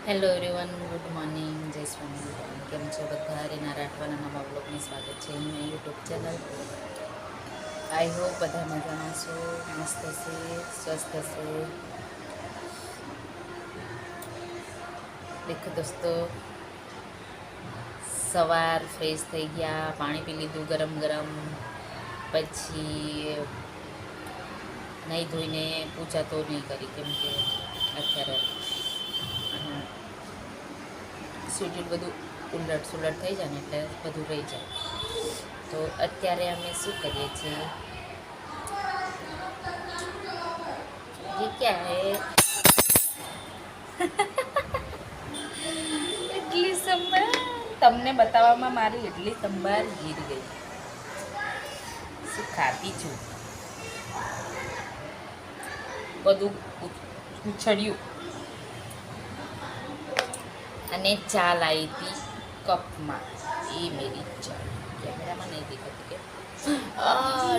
Hello everyone, good morning, જય સ્વામિનારાયણ. કેમ છો બધા? રીના રાઠવાના નવા બ્લોગમાં સ્વાગત છે એમની યુટ્યુબ ચેનલ. આઈ હોપ બધા મજામાં છો, મસ્ત છે, સ્વસ્થ છે. દેખો દોસ્તો, સવાર ફ્રેશ થઈ ગયા, પાણી પી લીધું ગરમ ગરમ, પછી નહીં ધોઈને પૂજા તો નહીં કરી, કેમ કે અત્યારે શેડ્યુલ બધું ઉલટ સુલટ થઈ જાય ને એટલે બધું રહી જાય. તો અત્યારે અમે શું કરીએ છીએ, ये क्या है? ઇડલી સંભાર તમને બતાવવામાં મારી ઇડલી સંભાર ગીર ગઈ. શું ખાતી છું, બધું ઉછળ્યું. અને ચા લાવી હતી કપમાં. એ મેરી ચા કેમેરામાં નહીં દેખાતી કે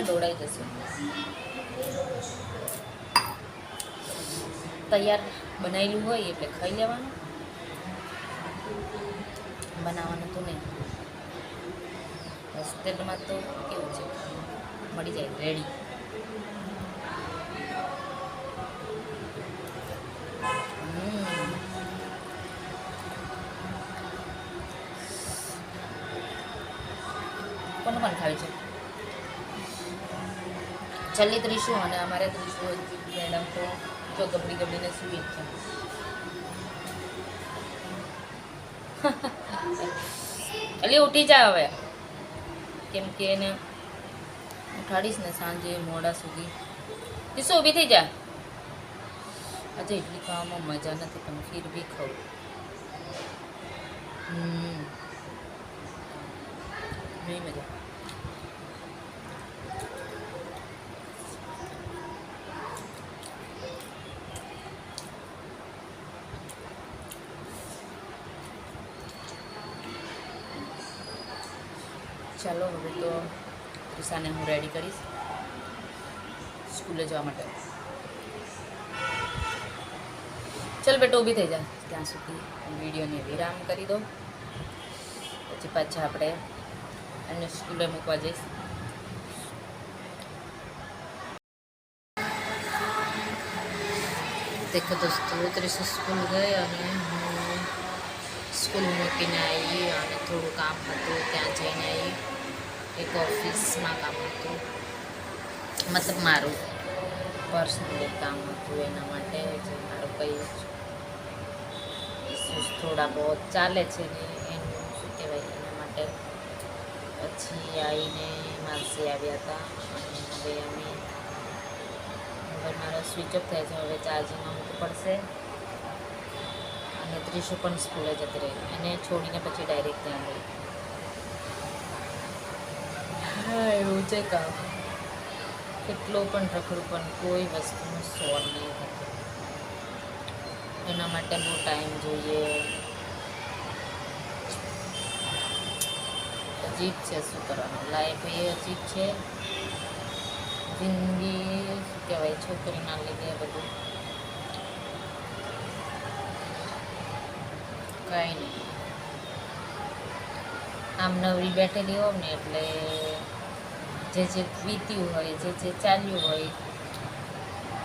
દોડાઈ જશે. તૈયાર બનાવેલું હોય એટલે ખાઈ લેવાનું, બનાવવાનું તો નહીં. હોસ્ટેલમાં તો કેવું છે, મળી જાય રેડી. કોને કોણ ખાવી છે? છેલ્લી ત્રીસું અને અમારે ત્રીસું મેડમ તો જો ગબડી ગબડીને સૂઈ છે. એટલે ઉઠી જા હવે, કેમ કે એને ઉઠાડીશ ને સાંજે મોડા સુધી. શું ઊભી થઈ જા. આજે ઇડલી ખાવામાં મજા નથી, પણ ફીર બી ખાઉં. નહીં મજા. ચાલો હવે તો તુષાને હું રેડી કરીશ સ્કૂલે જવા માટે. ચાલ બેટા ઊભી થઈ જા. ત્યાં સુધી વિડીયોને વિરામ કરી દો, પછી પાછા આપણે એને સ્કૂલે મૂકવા જઈશ. દેખો દોસ્તો, ત્રીસું સ્કૂલ ગઈ અને હું સ્કૂલ મૂકીને આવી અને થોડું કામ હતું ત્યાં જઈને આવી. એક ઓફિસમાં કામ હતું, મતલબ મારું પર્સનલ કામ હતું, એના માટે જે મારું કંઈ ઇસ્યુઝ થોડા બહુ ચાલે છે ને એનું શું કહેવાય, એના માટે પછી આવીને માસી આવ્યા હતા. અને હવે અમે મારો સ્વિચ ઓફ થાય છે, હવે ચાર્જિંગમાં મૂકવું પડશે. અને ત્રીસુ પણ સ્કૂલે જતી રહી, એને છોડીને પછી ડાયરેક્ટ ત્યાં ગઈ. હા, એવું છે કામ. કેટલો પણ રખડું પણ કોઈ વસ્તુનું સોલ્વ નહીં થતું. એના માટે બહુ ટાઈમ જોઈએ. અજીબ છે, શું કરવાનું. લાઈફ એ અજીબ છે. જિંદગી શું કહેવાય, છોકરીના લીધે બધું કાંઈ નહીં. આમ નવરી બેઠેલી હોવ ને એટલે જે વીત્યું હોય, જે ચાલ્યું હોય,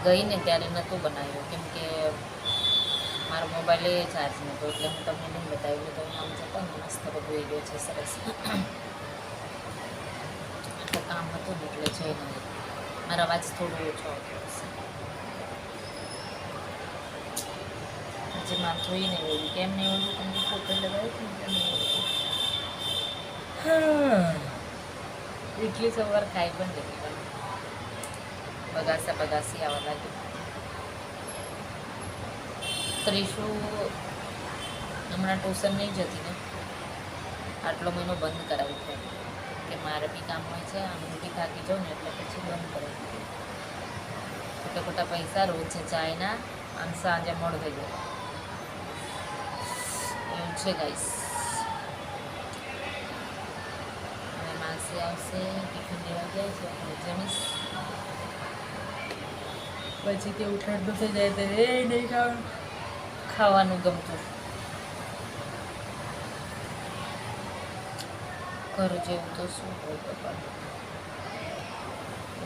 ગઈને ત્યારે નહોતું બનાવ્યું, કેમ કે મારો મોબાઈલ એ ચાર્જ નહોતો, એટલે હું તમને નહીં બતાવ્યું. તો આમ જતા ને મસ્ત બધું એ ગયો છે, સરસ. એટલે કામ હતું ને એટલે જઈ નહીં. મારો અવાજ થોડો ઓછો આવતો હશે. હજી માથું નહીં ઓળું. કેમ નહીં ઓળું? તમને ફોટો લગાવ્યું હતું ને ઇડલી સવાર ખાઈ પણ જતી, પણ બગાસી આવવા લાગી. ત્રીસુ હમણાં ટ્યુશન નહીં જતી ને, આટલો મહિનો બંધ કરાવી છે કે મારે બી કામ હોય છે, આમ હું બી થાકી જાઉં ને એટલે પછી બંધ કરાવી. ખોટા ખોટા પૈસા રોજ છે ચાયના, આમ સાંજે મોડું થઈ જાય એવું છે ગાઈસ. માસી આવશે, ટિફિન લેવા જાય છે, આપણે જમીશ. પછી કેવું ઠંડુ થઈ જાય તો એ નહીં ખાવાનું ગમતું. ઘર જેવું તો શું હોય બાપા,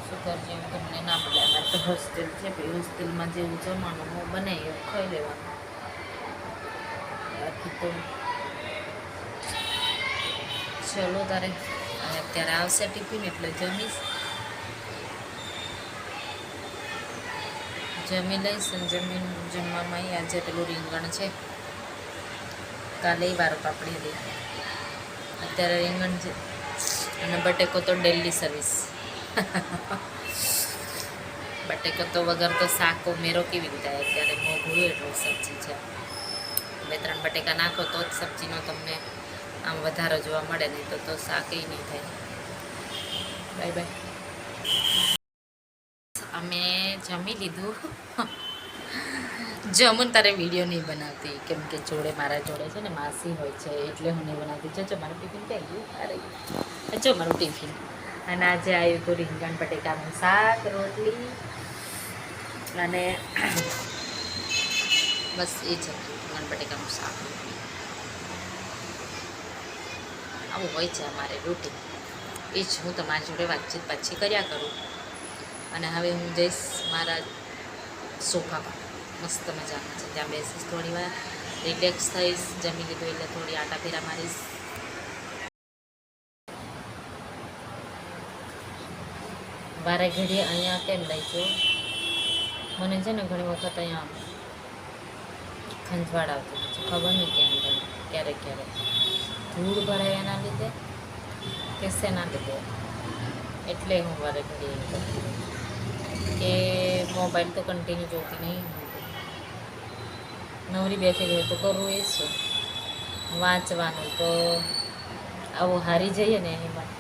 શું ઘર જેવું તમને ના મળે. અમારે તો હોસ્ટેલ છે, ભાઈ હોસ્ટેલમાં જેવું જમવાનું હું બનાવી એવું ખાઈ લેવાનું. બાકી તો ચલો તારે અત્યારે આવશે ટિફિન એટલે જમી લઈશ. અને જમવામાં આજે પેલું રીંગણ છે, કાલે વારો પાપડી હતી, અત્યારે રીંગણ છે. અને બટેકો તો ડેલી સર્વિસ. બટેકો તો વગર તો શાક મેરો કેવી રીતે થાય, અત્યારે મોઘું એટલું સબ્જી છે. 2-3 બટેકા નાખો તો જ સબ્જીનો તમને આમ વધારે જોવા મળે, નહીં તો શાક નહીં થાય. Bye bye. અમે જમી લીધું. જમુન તારે વિડીયો નહીં બનાવતી, કેમ કે મારા જોડે છે ને માસી હોય છે, એટલે હું નહીં બનાવતી. જો મારું ટિફિન ક્યાં ગયું? અરે જો મારું ટિફિન. અને આજે આવ્યું હતું રીંગણ બટેકાનું શાક, રોટલી અને બસ એ છે, રીંગણ બટેકાનું શાક રોટલી. આવું હોય છે અમારે રૂટીન. એ જ હું તમારી જોડે વાતચીત પાછી કર્યા કરું. અને હવે હું જઈશ મારા સોફા પર, મસ્ત મજામાં છે, ત્યાં બેસીશ, થોડી વાર રિલેક્સ થઈશ. જમી લીધું એટલે થોડી આટા ફેરા મારીશ. વારે ઘડીએ અહીંયા કેમ લઈ જાઓ, મને છે ને ઘણી વખત અહીંયા ખંજવાળ આવતી હોય છે, ખબર નહીં કેમ ક્યારેક ધૂળ ભરાય એના લીધે કે શેના લીધે. એટલે હું વારે ઘડીએ કે મોબાઈલ તો કન્ટિન્યુ જોતી નહીં. નવરી બેઠી ગઈ તો કરવું એ શું, વાંચવાનું તો આવું હારી જઈએ ને એમાં,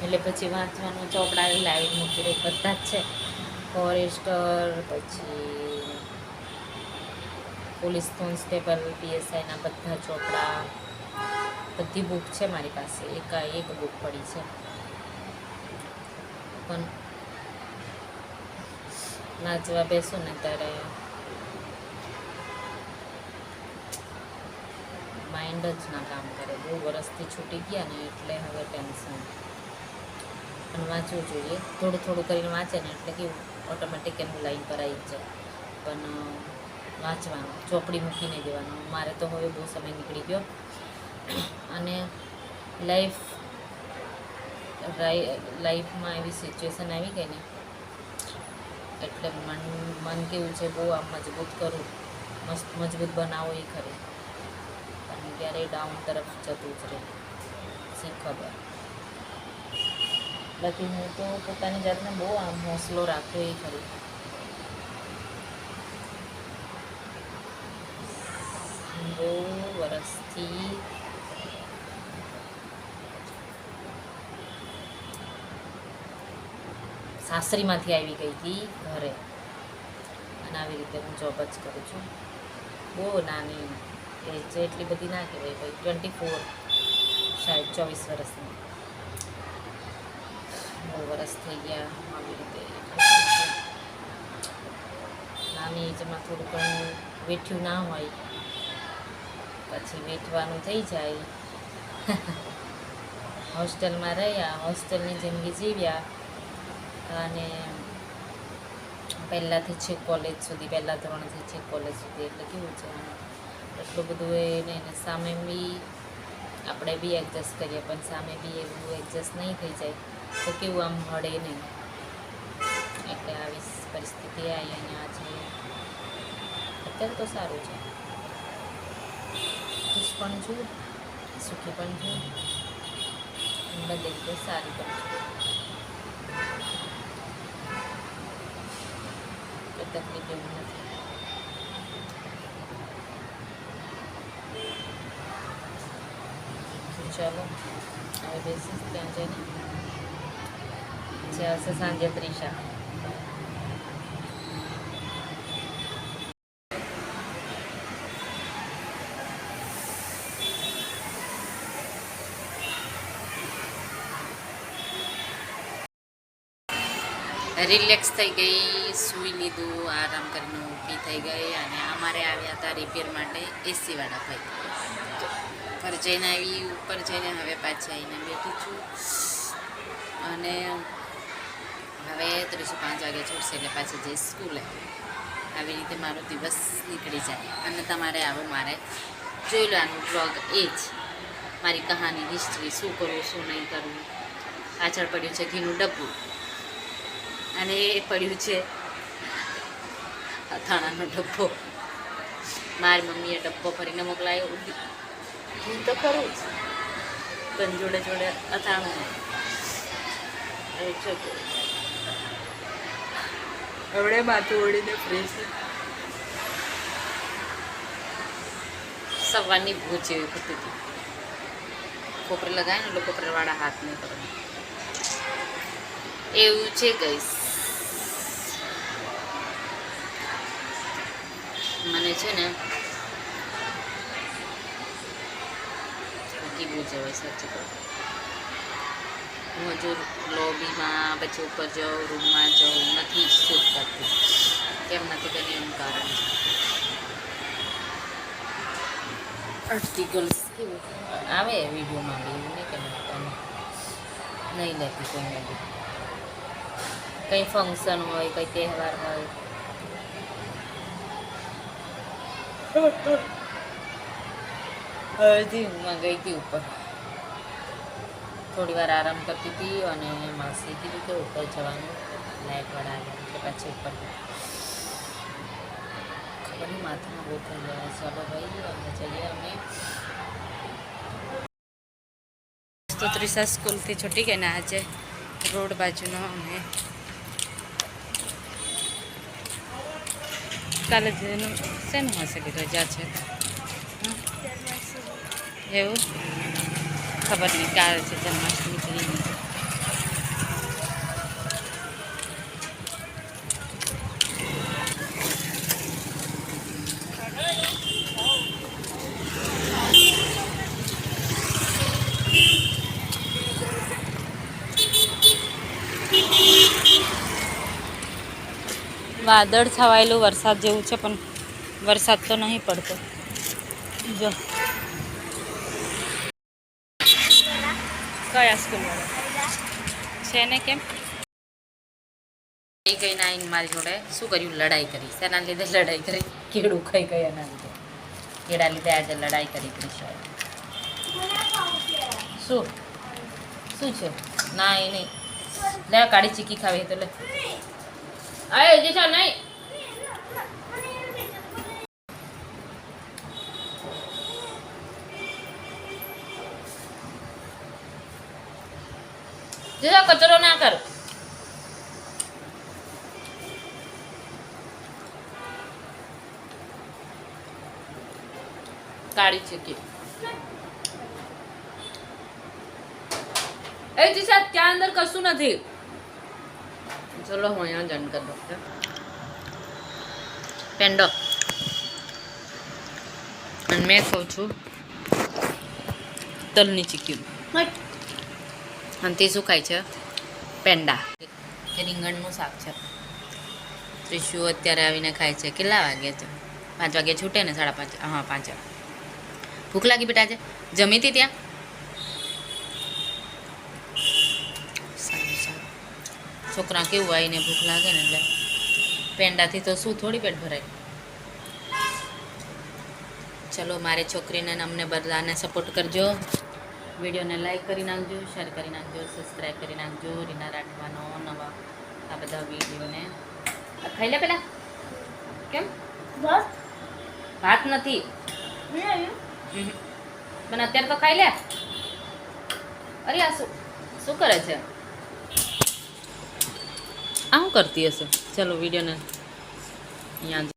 એટલે પછી વાંચવાનું ચોપડા લાવી મૂકી રહી, બધા જ છે. ફોરેસ્ટર, પછી પોલીસ કોન્સ્ટેબલ, PSIના બધા ચોપડા, બધી બુક છે મારી પાસે. એક બુક પડી છે, પણ વાંચવા બેસું ને ત્યારે માઇન્ડ જ ના કામ કરે. બહુ વરસથી છૂટી ગયા ને એટલે હવે ટેન્શન. પણ વાંચવું જોઈએ, થોડું થોડું કરીને વાંચે ને એટલે કેવું ઓટોમેટિક એનું લાઈન પર આવી જ જાય. પણ વાંચવાનું, ચોપડી મૂકી નહીં દેવાનું. મારે તો હવે બહુ સમય નીકળી ગયો, અને લાઈફમાં એવી સિચ્યુએશન આવી ગઈ ને એટલે મન કેવું છે, બહુ આમ મજબૂત કરું, મજબૂત બનાવો એ ખરી, અને ક્યારેય ડાઉન તરફ જતું જ રહે, શી ખબર. બાકી હું તો પોતાની જાતને બહુ આમ હોંસલો રાખું એ ખરી. બહુ વરસથી સાસરીમાંથી આવી ગઈ હતી ઘરે, અને આવી રીતે હું જોબ જ કરું છું. બહુ નાની એજ છે, એટલી બધી ના કહેવાય ભાઈ, 24, શાયદ 24 વર્ષની. બહુ વરસ થઈ ગયા આવી રીતે. નાની એજમાં થોડું ઘણું વેઠ્યું ના હોય, પછી વેઠવાનું થઈ જાય. હોસ્ટેલમાં રહ્યા, હોસ્ટેલની જિંદગી જીવ્યા, અને પહેલાંથી છેક કોલેજ સુધી, પહેલાં ધોરણથી છેક કોલેજ સુધી, એટલે કેવું છે એટલું બધું એ નહીં. સામે બી આપણે બી એડજસ્ટ કરીએ, પણ સામે બી એવું એડજસ્ટ નહીં થઈ જાય તો કેવું આમ હળે નહીં. એટલે આવી પરિસ્થિતિ આવી, અને આજે અત્યારે તો સારું છે, ખુશ પણ છું, સુખી પણ છું, બધી રીતે સારી પણ છું. તકલીફ એવું નથી. ચાલો હવે બેસીશ ત્યાં જઈને. જે આવશે સાંજે ત્રિષા. રિલેક્સ થઈ ગઈ, સૂઈ લીધું, આરામ કરીને ઊભી થઈ ગઈ. અને અમારે આવ્યા હતા રિપેર માટે એસીવાળા ભાઈ. પર જઈને આવી, ઉપર જઈને હવે પાછી આવીને બેઠી છું. અને હવે 3:05 વાગે છૂટશે એટલે પાછી જઈશ સ્કૂલે. આવી રીતે મારો દિવસ નીકળી જાય. અને તમારે આવો મારે જોઈ લેવાનું બ્લોગ. એ જ મારી કહાની, હિસ્ટ્રી, શું કરવું શું નહીં કરવું. પાછળ પડ્યું છે ઘીનું ડબ્બું અને એ પડ્યું છે અથાણાનો ડબ્બો. મારી મમ્મીએ ડબ્બો ભરીને મોકલાયો. હું તો કરું જ, પણ જોડે જોડે અથાણું. હવડે માથું ઓળીને ફ્રેશ સવારની ભૂજ જેવી થતી હતી. કોપરે લગાવે ને એટલે કોપરેવાળા હાથ નહીં કરે એવું છે ગઈશ. મને છે ને થાકી બહુ જવાય સાચું કહું. હું હજુ લોબીમાં પછી ઉપર જાઉં, રૂમમાં જાઉં, નથી શૂટ કરતી. કેમ નથી કરી એનું કારણ છે અડધી ગર્લ્સ કેવું આવે વિડીયોમાં બી એવું નહીં કે નહીં લેતી કોઈને બી. કંઈ ફંક્શન હોય, કંઈ તહેવાર હોય, અડધી ઊંઘમાં ગઈ હતી ઉપર. થોડી વાર આરામ કરતી હતી અને માસી કીધું કે ઉપર જવાનું, લાઇટવાળા આવ્યા એટલે પાછી ઉપર. ખબર નહીં માથામાં બહુ થઈ ગયા. ચાલો ભાઈ અમે જઈએ. અમે તો ત્રિષા સ્કૂલથી છૂટી ગઈ ને આજે રોડ બાજુનો અમે કાલે જેનું શેનું હશે કે રજા છે એવું ખબર નહીં. કાલે છે જન્માષ્ટમી કરીને. વાદળ છવાયેલું વરસાદ જેવું છે પણ વરસાદ તો નહીં પડતો. જો કયા સ્કૂલવાળા છે ને કેમ એ કઈ ના મારી જોડે શું કર્યું? લડાઈ કરી. શેના લીધે લડાઈ કરી? કેળું ખાઈ ગયા એના લીધે. કેળા લીધે આજે લડાઈ કરી ત્રિષાએ. શું શું છે? ના એ નહીં લે, કાળી ચીકી ખાવી તો લે. આય જે છે નહીં જે કચરો ના કર. કાળી ચીકી એ જીસા ત્યાં અંદર કશું નથી. ચલો હું અહીંયા જન કર દો પેંડો. અને મેં ખાઉં છું તલની ચીકી. અને તે શું ખાય છે? પેંડા. રીંગણનું શાક છે. ત્રિશુ અત્યારે આવીને ખાય છે. કેટલા વાગે છે? 5 વાગે છૂટે ને 5:30. હા 5. ભૂખ લાગી બેટા? આજે જમી હતી ત્યાં? સારું સારું. છોકરા કેવું આવીને ભૂખ લાગે ને એટલે પેંડાથી તો શું થોડી પેટ ભરાય. ચલો મારી છોકરીને અમને બધાને સપોર્ટ કરજો. વિડીયોને લાઈક કરી નાખજો, શેર કરી નાખજો, સબસ્ક્રાઈબ કરી નાખજો. રીના રાઠવાનો નવા આ બધા વિડીયોને ખાઈ લે પેલા. કેમ ભાત નથી પણ અત્યારે તો ખાઈ લે. અરે આ શું કરે છે? આ શું કરતી હશે? ચલો વિડીયોને અહીંયા